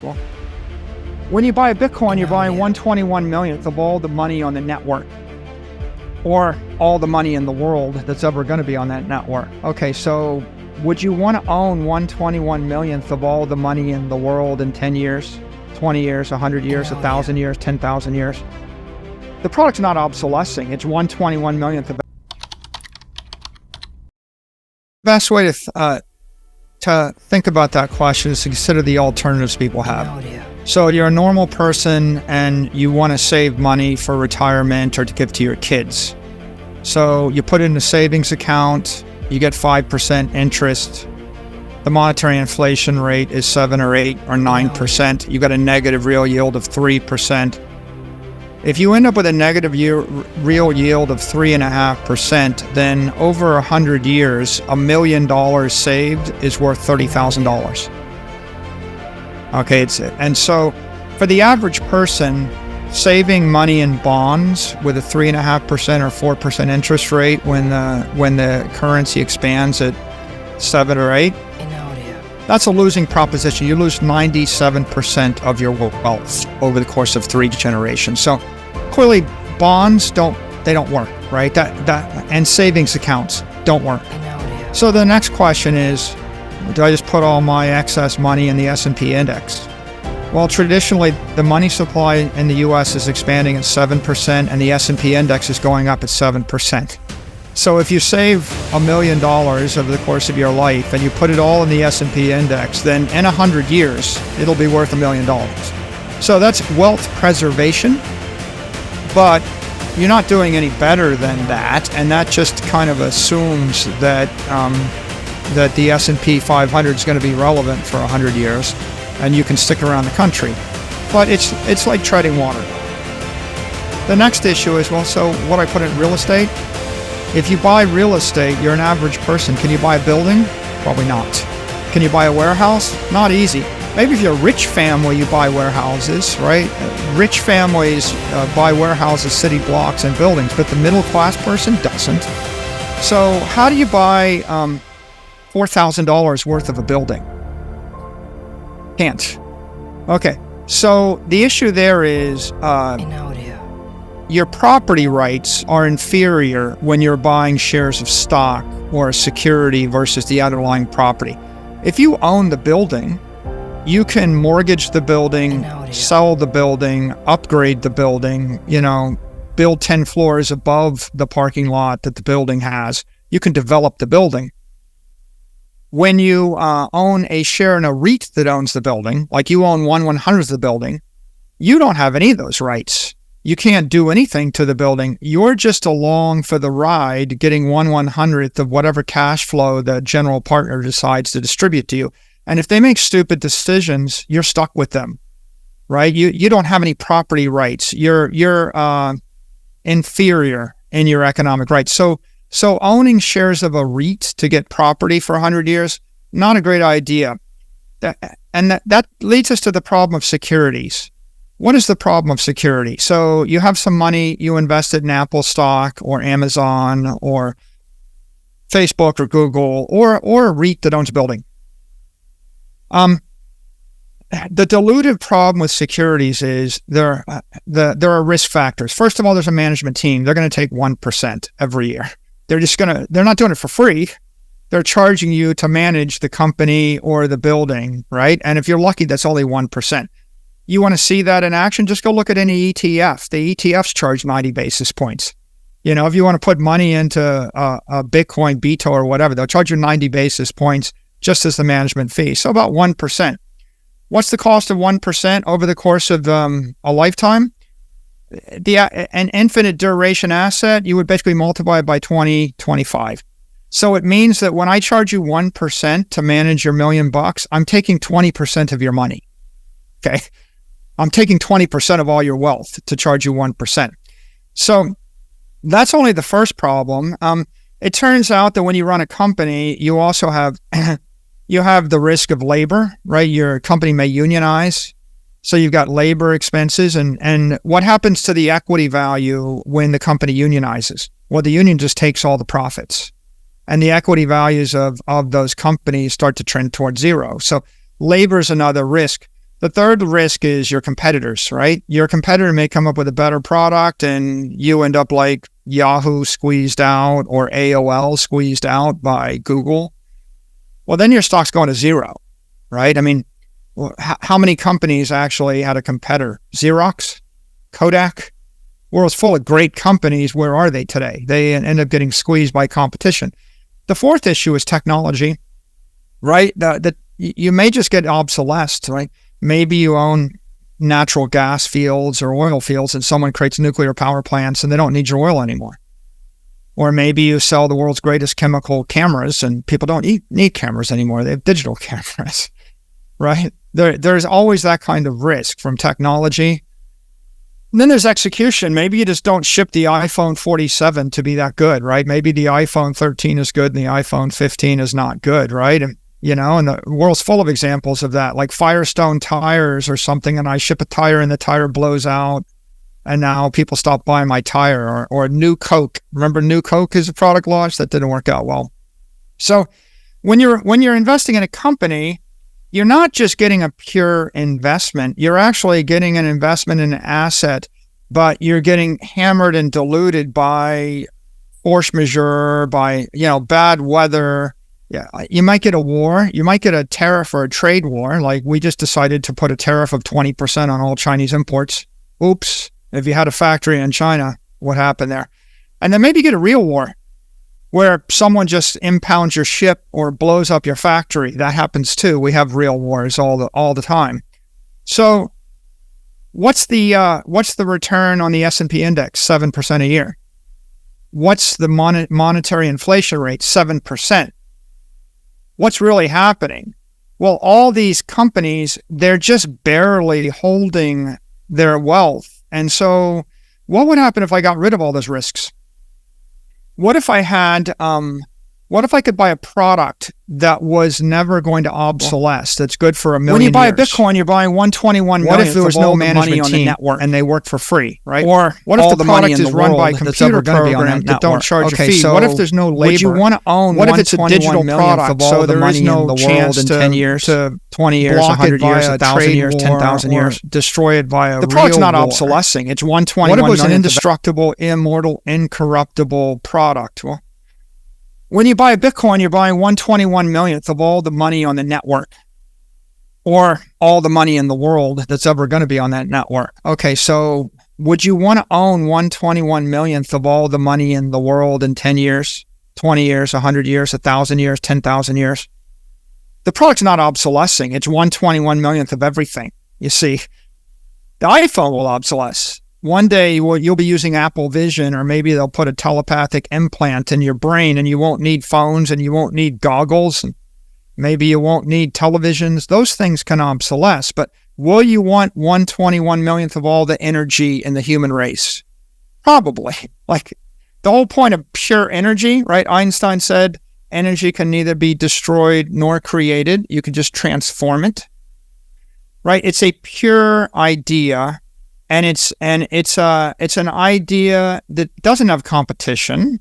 Well, when you buy a Bitcoin, you're buying 121 millionth of all the money on the network, or all the money in the world that's ever going to be on that network. Okay, so would you want to own 121 millionth of all the money in the world in 10 years, 20 years, 100 years, 1,000 years, 10,000 years? The product's not obsolescing. It's 121 millionth of. Best way to think about that question is to consider the alternatives people have. So you're a normal person and you want to save money for retirement or to give to your kids. So you put it in a savings account, you get 5% interest. The monetary inflation rate is 7 or 8 or 9%. You got a negative real yield of 3%. If you end up with a negative real yield of 3.5%, then over 100 years, $1 million saved is worth $30,000. Okay, and so for the average person, saving money in bonds with a 3.5% or 4% interest rate when the currency expands at 7 or 8, that's a losing proposition. You lose 97% of your wealth over the course of 3 generations. So clearly, bonds don't work, right? And savings accounts don't work. So the next question is, do I just put all my excess money in the S&P index? Well, traditionally, the money supply in the U.S. is expanding at 7%, and the S&P index is going up at 7%. So if you save $1 million over the course of your life and you put it all in the S&P index, then in 100 years, it'll be worth $1 million. So that's wealth preservation, but you're not doing any better than that, and that just kind of assumes that that the S&P 500 is going to be relevant for 100 years, and you can stick around the country. But it's like treading water. The next issue is, well, so what do I put in real estate? If you buy real estate, you're an average person. Can you buy a building? Probably not. Can you buy a warehouse? Not easy. Maybe if you're a rich family, you buy warehouses, right? Rich families buy warehouses, city blocks, and buildings, but the middle class person doesn't. So how do you buy $4,000 worth of a building? Can't. Okay, so the issue there is your property rights are inferior when you're buying shares of stock or a security versus the underlying property. If you own the building, you can mortgage the building, sell the building, upgrade the building, build 10 floors above the parking lot that the building has. You can develop the building. When you own a share in a REIT that owns the building, like you own 1/100th of the building, you don't have any of those rights. You can't do anything to the building. You're just along for the ride, getting 1/100th of whatever cash flow the general partner decides to distribute to you. And if they make stupid decisions, you're stuck with them, right? You don't have any property rights. You're inferior in your economic rights. So owning shares of a REIT to get property for 100 years, not a great idea. That leads us to the problem of securities. What is the problem of security? So you have some money, you invested in Apple stock or Amazon or Facebook or Google or a REIT that owns a building. The dilutive problem with securities is there are risk factors. First of all, there's a management team. They're going to take 1% every year. They're not doing it for free. They're charging you to manage the company or the building, right? And if you're lucky, that's only 1%. You want to see that in action? Just go look at any ETF. The ETFs charge 90 basis points. If you want to put money into a Bitcoin, BITO or whatever, they'll charge you 90 basis points just as the management fee. So about 1%. What's the cost of 1% over the course of a lifetime? An infinite duration asset, you would basically multiply it by 20, 25. So it means that when I charge you 1% to manage your $1 million, I'm taking 20% of your money. Okay. I'm taking 20% of all your wealth to charge you 1%. So that's only the first problem. It turns out that when you run a company, you also have the risk of labor, right? Your company may unionize. So you've got labor expenses, and what happens to the equity value when the company unionizes? Well, the union just takes all the profits, and the equity values of those companies start to trend towards zero. So labor is another risk. The third risk is your competitors, right? Your competitor may come up with a better product and you end up like Yahoo squeezed out or AOL squeezed out by Google. Well, then your stock's going to zero, right? I mean, how many companies actually had a competitor? Xerox? Kodak? World's full of great companies. Where are they today? They end up getting squeezed by competition. The fourth issue is technology, right? You may just get obsolesced, right? Maybe you own natural gas fields or oil fields and someone creates nuclear power plants and they don't need your oil anymore. Or maybe you sell the world's greatest chemical cameras and people don't need cameras anymore. They have digital cameras, right? There's always that kind of risk from technology. And then there's execution. Maybe you just don't ship the iPhone 47 to be that good, right? Maybe the iPhone 13 is good and the iPhone 15 is not good, right? And the world's full of examples of that, like Firestone tires or something, and I ship a tire and the tire blows out, and now people stop buying my tire. Or New Coke. Remember New Coke is a product launch that didn't work out well. So when you're investing in a company, you're not just getting a pure investment. You're actually getting an investment in an asset, but you're getting hammered and diluted by force majeure, by bad weather. Yeah, you might get a war. You might get a tariff or a trade war. Like we just decided to put a tariff of 20% on all Chinese imports. Oops. If you had a factory in China, what happened there? And then maybe you get a real war where someone just impounds your ship or blows up your factory. That happens too. We have real wars all the time. So what's the return on the S&P index? 7% a year. What's the monetary inflation rate? 7%. What's really happening? Well, all these companies, they're just barely holding their wealth. And so what would happen if I got rid of all those risks? What if I could buy a product that was never going to obsolesce, that's good for $1 million When you buy years? a Bitcoin, you're buying 121 What million if there was of all no the management money on the team network? and they work for free, right? Or what if all the the money product in is the run by world that's computer ever gonna be on programs that that don't network? charge Okay, a fee? so What if there's no labor? would you want to own What if it's a 121 digital millionth product? of all So the there is money in no the world chance in to 10 years, to 20 years, block 100 it via years, a 1,000 trade years, war 10,000 or years? destroy it via The product's real not war. obsolescing. It's 121 What if it was an millionth of indestructible, immortal, incorruptible product? Well, When you buy a Bitcoin, you're buying 121 millionth of all the money on the network, or all the money in the world that's ever going to be on that network. okay, so Would you want to own 121 millionth of all the money in the world in 10 years, 20 years, 100 years, 1,000 years, 10,000 years? The product's not obsolescing. It's 121 millionth of everything. You see, the iPhone will obsolesce. One day you'll be using Apple Vision, or maybe they'll put a telepathic implant in your brain and you won't need phones and you won't need goggles. And maybe you won't need televisions. Those things can obsolesce. But will you want 121 millionth of all the energy in the human race? Probably. Like the whole point of pure energy, right? Einstein said energy can neither be destroyed nor created. You can just transform it, right? It's a pure idea. And it's an idea that doesn't have competition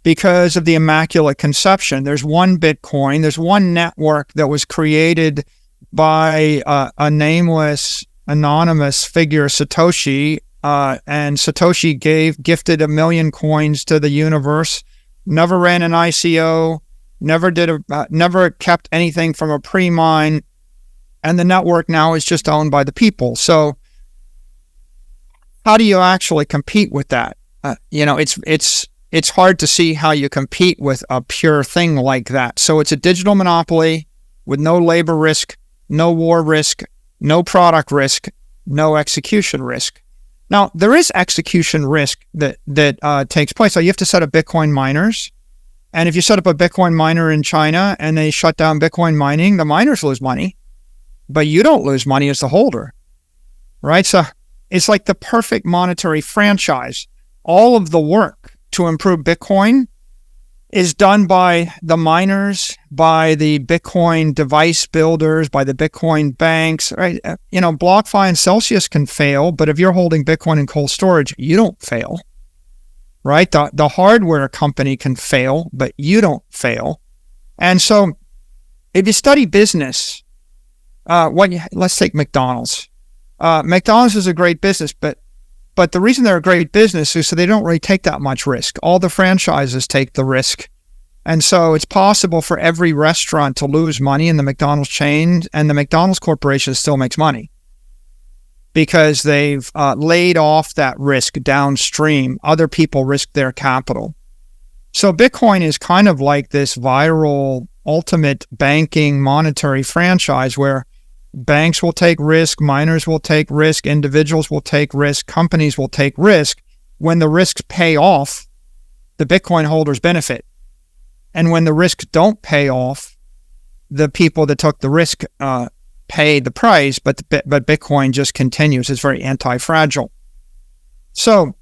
because of the Immaculate Conception. There's one Bitcoin. There's one network that was created by a nameless, anonymous figure, Satoshi. And Satoshi gifted 1 million coins to the universe. Never ran an ICO. Never kept anything from a pre-mine. And the network now is just owned by the people. So how do you actually compete with that? It's hard to see how you compete with a pure thing like that. So it's a digital monopoly with no labor risk, no war risk, no product risk, no execution risk. Now, there is execution risk that takes place. So you have to set up Bitcoin miners. And if you set up a Bitcoin miner in China and they shut down Bitcoin mining, the miners lose money, but you don't lose money as the holder, right? So it's like the perfect monetary franchise. All of the work to improve Bitcoin is done by the miners, by the Bitcoin device builders, by the Bitcoin banks, right? BlockFi and Celsius can fail, but if you're holding Bitcoin in cold storage, you don't fail, right? The hardware company can fail, but you don't fail. And so if you study business, let's take McDonald's. McDonald's is a great business, but the reason they're a great business is so they don't really take that much risk. All the franchises take the risk. And so it's possible for every restaurant to lose money in the McDonald's chain, and the McDonald's Corporation still makes money because they've laid off that risk downstream. Other people risk their capital. So Bitcoin is kind of like this viral ultimate banking monetary franchise where banks will take risk, miners will take risk, individuals will take risk, companies will take risk. When the risks pay off, the Bitcoin holders benefit. And when the risks don't pay off, the people that took the risk pay the price, but Bitcoin just continues. It's very anti-fragile. So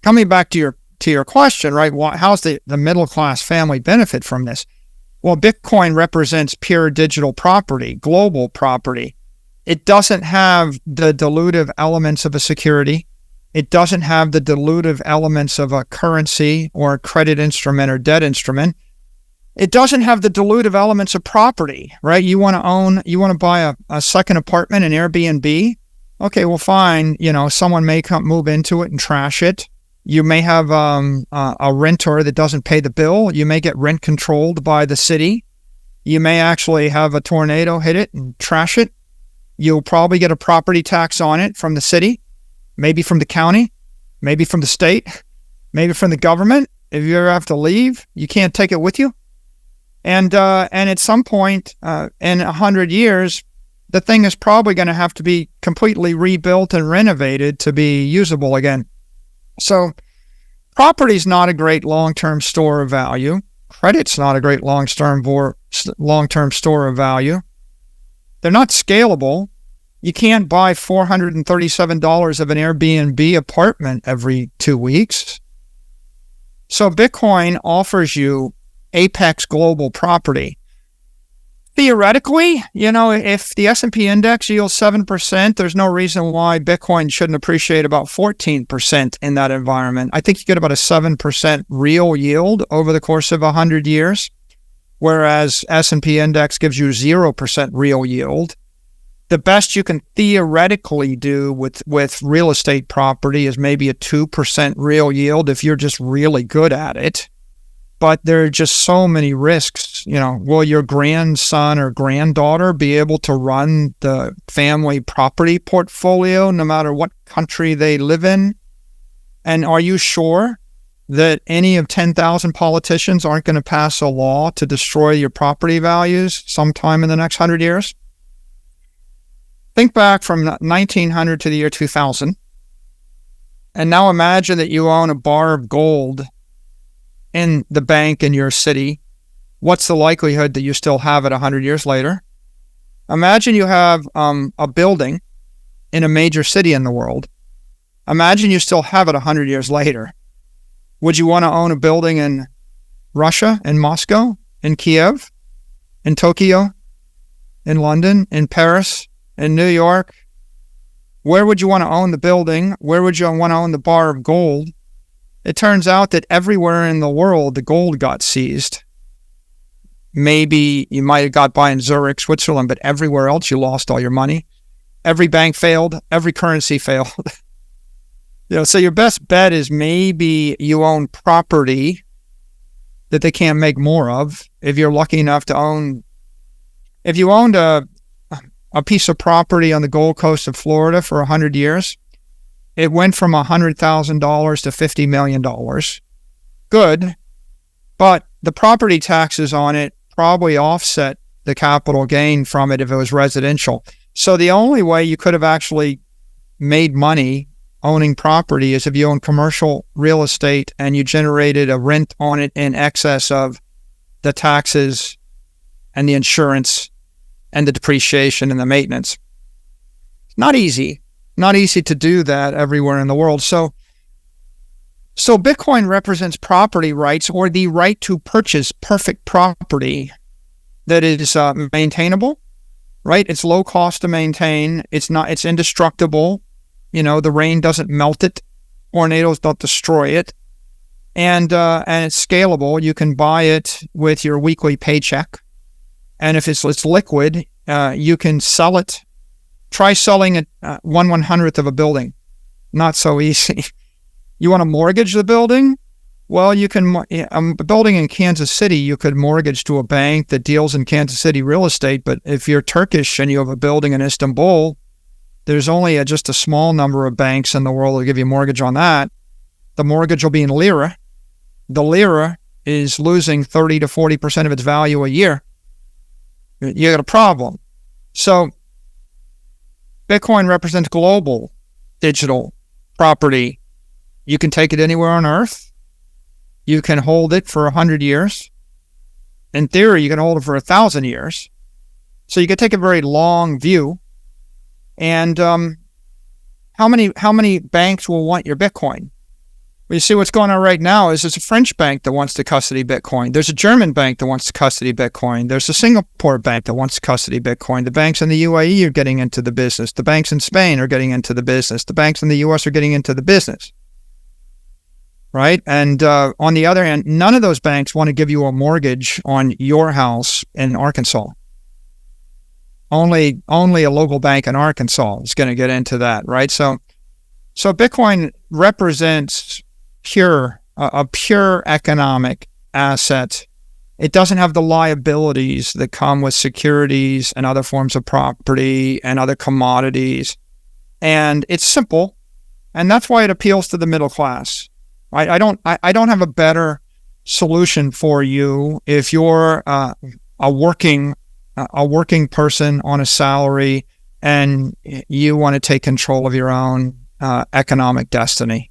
coming back to your question, right? How's the middle class family benefit from this? Well, Bitcoin represents pure digital property, global property. It doesn't have the dilutive elements of a security. It doesn't have the dilutive elements of a currency or a credit instrument or debt instrument. It doesn't have the dilutive elements of property, right? You want to buy a second apartment, an Airbnb. Okay, well, fine. Someone may move into it and trash it. You may have a renter that doesn't pay the bill. You may get rent controlled by the city. You may actually have a tornado hit it and trash it. You'll probably get a property tax on it from the city, maybe from the county, maybe from the state, maybe from the government. If you ever have to leave, you can't take it with you. And at some point in 100 years, the thing is probably going to have to be completely rebuilt and renovated to be usable again. So property is not a great long-term store of value. Credit's not a great long-term store of value. They're not scalable. You can't buy $437 of an Airbnb apartment every 2 weeks. So Bitcoin offers you apex global property. Theoretically, if the S&P index yields 7%, there's no reason why Bitcoin shouldn't appreciate about 14% in that environment. I think you get about a 7% real yield over the course of 100 years, whereas S&P index gives you 0% real yield. The best you can theoretically do with real estate property is maybe a 2% real yield if you're just really good at it. But there are just so many risks. Will your grandson or granddaughter be able to run the family property portfolio no matter what country they live in? And are you sure that any of 10,000 politicians aren't going to pass a law to destroy your property values sometime in the next 100 years? Think back from 1900 to the year 2000. And now imagine that you own a bar of gold in the bank in your city. What's the likelihood that you still have it 100 years later? Imagine you have a building in a major city in the world. Imagine you still have it 100 years later. Would you want to own a building in Russia, in Moscow, in Kiev, in Tokyo, in London, in Paris, in New York? Where would you want to own the building? Where would you want to own the bar of gold? It turns out that everywhere in the world, the gold got seized. Maybe you might have got by in Zurich, Switzerland, but everywhere else you lost all your money. Every bank failed. Every currency failed. So your best bet is maybe you own property that they can't make more of. If you're lucky enough to own, if you owned a piece of property on the Gold Coast of Florida for 100 years, it went from $100,000 to $50 million. Good, but the property taxes on it probably offset the capital gain from it if it was residential. So the only way you could have actually made money owning property is if you own commercial real estate and you generated a rent on it in excess of the taxes and the insurance and the depreciation and the maintenance. It's not easy to do that everywhere in the world. So Bitcoin represents property rights, or the right to purchase perfect property that is maintainable, right? It's low cost to maintain. It's indestructible. The rain doesn't melt it. Tornadoes don't destroy it. And it's scalable. You can buy it with your weekly paycheck. And if it's liquid, you can sell it. Try selling it 1/100th of a building. Not so easy. You want to mortgage the building? Well, you can, a building in Kansas City, you could mortgage to a bank that deals in Kansas City real estate. But if you're Turkish and you have a building in Istanbul, there's only just a small number of banks in the world that give you a mortgage on that. The mortgage will be in lira. The lira is losing 30 to 40% of its value a year. You got a problem. So Bitcoin represents global digital property. You can take it anywhere on earth. You can hold it for 100 years. In theory, you can hold it for 1,000 years. So you can take a very long view. And how many banks will want your Bitcoin? Well, you see what's going on right now is there's a French bank that wants to custody Bitcoin. There's a German bank that wants to custody Bitcoin. There's a Singapore bank that wants to custody Bitcoin. The banks in the UAE are getting into the business. The banks in Spain are getting into the business. The banks in the US are getting into the business. Right? And on the other hand, none of those banks want to give you a mortgage on your house in Arkansas. Only a local bank in Arkansas is going to get into that, right? So Bitcoin represents a pure economic asset. It doesn't have the liabilities that come with securities and other forms of property and other commodities. And it's simple, and that's why it appeals to the middle class. I don't have a better solution for you if you're a working person on a salary and you want to take control of your own economic destiny.